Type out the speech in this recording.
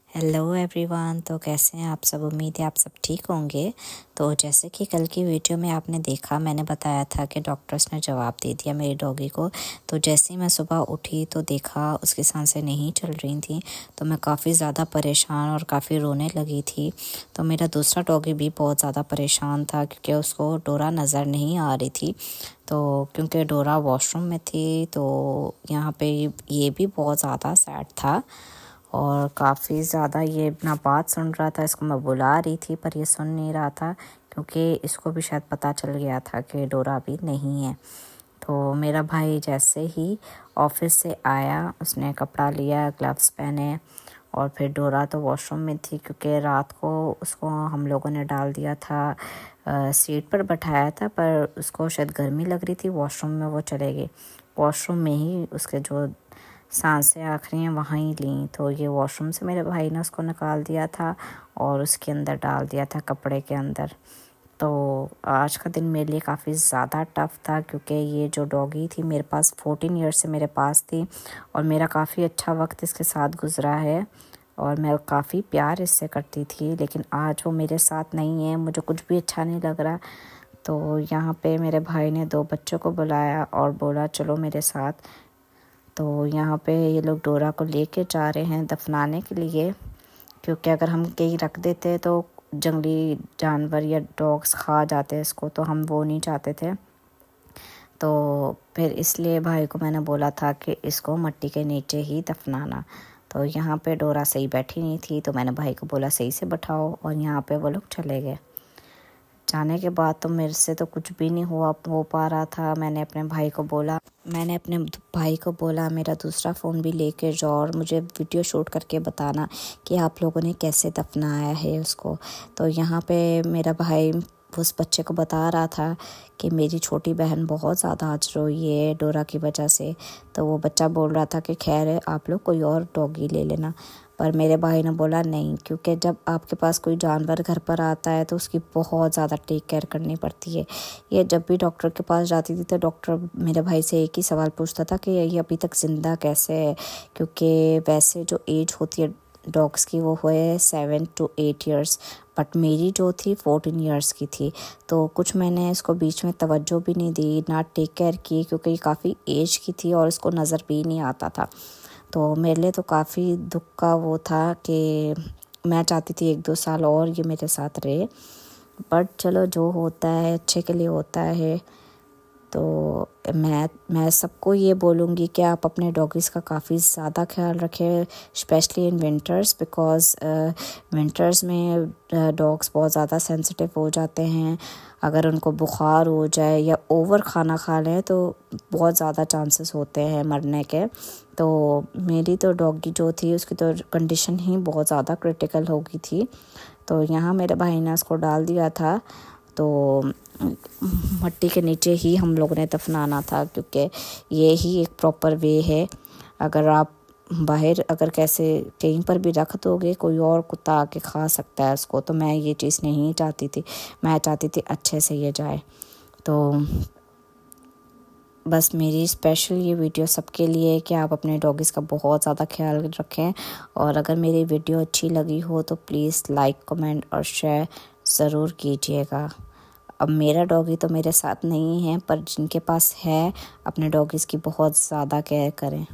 Hello everyone. तो कैसे हैं आप सब? उम्मीद है आप सब ठीक होंगे। तो जैसे कि कल की वीडियो में आपने देखा, मैंने बताया था कि डॉक्टर्स ने जवाब दे दिया मेरी डॉगी को। तो जैसे ही मैं सुबह उठी तो देखा उसकी सांसें नहीं चल रही थी। तो मैं काफ़ी ज़्यादा परेशान और काफ़ी रोने लगी थी। तो मेरा दूसरा डॉगी भी बहुत ज़्यादा परेशान था क्योंकि उसको डोरा नज़र नहीं आ रही थी। तो क्योंकि डोरा वॉशरूम में थी तो यहाँ पे ये भी बहुत ज़्यादा सैड था और काफ़ी ज़्यादा ये ना बात सुन रहा था। इसको मैं बुला रही थी पर ये सुन नहीं रहा था क्योंकि इसको भी शायद पता चल गया था कि डोरा भी नहीं है। तो मेरा भाई जैसे ही ऑफिस से आया उसने कपड़ा लिया, ग्लव्स पहने और फिर डोरा तो वॉशरूम में थी क्योंकि रात को उसको हम लोगों ने डाल दिया था, सीट पर बैठाया था, पर उसको शायद गर्मी लग रही थी, वॉशरूम में वो चले गई। वॉशरूम में ही उसके जो सांसें आखिरी हैं वहाँ ही ली। तो ये वॉशरूम से मेरे भाई ने उसको निकाल दिया था और उसके अंदर डाल दिया था कपड़े के अंदर। तो आज का दिन मेरे लिए काफ़ी ज़्यादा टफ़ था क्योंकि ये जो डॉगी थी मेरे पास 14 ईयर्स से मेरे पास थी और मेरा काफ़ी अच्छा वक्त इसके साथ गुज़रा है और मैं काफ़ी प्यार इससे करती थी। लेकिन आज वो मेरे साथ नहीं है, मुझे कुछ भी अच्छा नहीं लग रहा। तो यहाँ पे मेरे भाई ने 2 बच्चों को बुलाया और बोला चलो मेरे साथ। तो यहाँ पे ये लोग डोरा को लेके जा रहे हैं दफनाने के लिए, क्योंकि अगर हम कहीं रख देते तो जंगली जानवर या डॉग्स खा जाते इसको, तो हम वो नहीं चाहते थे। तो फिर इसलिए भाई को मैंने बोला था कि इसको मिट्टी के नीचे ही दफनाना। तो यहाँ पे डोरा सही बैठी नहीं थी तो मैंने भाई को बोला सही से बैठाओ और यहाँ पे वो लोग चले गए। जाने के बाद तो मेरे से तो कुछ भी नहीं हो पा रहा था। मैंने अपने भाई को बोला मेरा दूसरा फ़ोन भी लेके जाओ और मुझे वीडियो शूट करके बताना कि आप लोगों ने कैसे दफनाया है उसको। तो यहाँ पे मेरा भाई उस बच्चे को बता रहा था कि मेरी छोटी बहन बहुत ज़्यादा आज रोई है डोरा की वजह से। तो वो बच्चा बोल रहा था कि खैर है, आप लोग कोई और डॉगी ले लेना। पर मेरे भाई ने बोला नहीं, क्योंकि जब आपके पास कोई जानवर घर पर आता है तो उसकी बहुत ज़्यादा टेक केयर करनी पड़ती है। ये जब भी डॉक्टर के पास जाती थी तो डॉक्टर मेरे भाई से एक ही सवाल पूछता था कि ये अभी तक ज़िंदा कैसे है, क्योंकि वैसे जो एज होती है डॉग्स की वो है 7 to 8 ईयर्स, बट मेरी जो थी 14 ईयर्स की थी। तो कुछ मैंने इसको बीच में तवज्जो भी नहीं दी, ना टेक केयर की, क्योंकि ये काफ़ी एज की थी और इसको नज़र भी नहीं आता था। तो मेरे लिए तो काफ़ी दुख का वो था कि मैं चाहती थी 1-2 साल और ये मेरे साथ रहे, बट चलो जो होता है अच्छे के लिए होता है। तो मैं सबको ये बोलूँगी कि आप अपने डॉगीज़ का काफ़ी ज़्यादा ख्याल रखें, specially in winters, because winters में डॉग्स बहुत ज़्यादा सेंसिटिव हो जाते हैं। अगर उनको बुखार हो जाए या ओवर खाना खा लें तो बहुत ज़्यादा चांसेस होते हैं मरने के। तो मेरी तो डॉगी जो थी उसकी तो कंडीशन ही बहुत ज़्यादा क्रिटिकल हो गई थी। तो यहाँ मेरे भाई ने उसको डाल दिया था, तो मिट्टी के नीचे ही हम लोगों ने दफनाना था, क्योंकि ये ही एक प्रॉपर वे है। अगर आप बाहर अगर कैसे कहीं पर भी रख दोगे कोई और कुत्ता आके खा सकता है उसको, तो मैं ये चीज़ नहीं चाहती थी। मैं चाहती थी अच्छे से ये जाए। तो बस मेरी स्पेशल ये वीडियो सबके लिए है कि आप अपने डॉगीज़ का बहुत ज़्यादा ख्याल रखें। और अगर मेरी वीडियो अच्छी लगी हो तो प्लीज़ लाइक, कमेंट और शेयर ज़रूर कीजिएगा। अब मेरा डॉगी तो मेरे साथ नहीं है, पर जिनके पास है अपने डॉगीज़ की बहुत ज़्यादा केयर करें।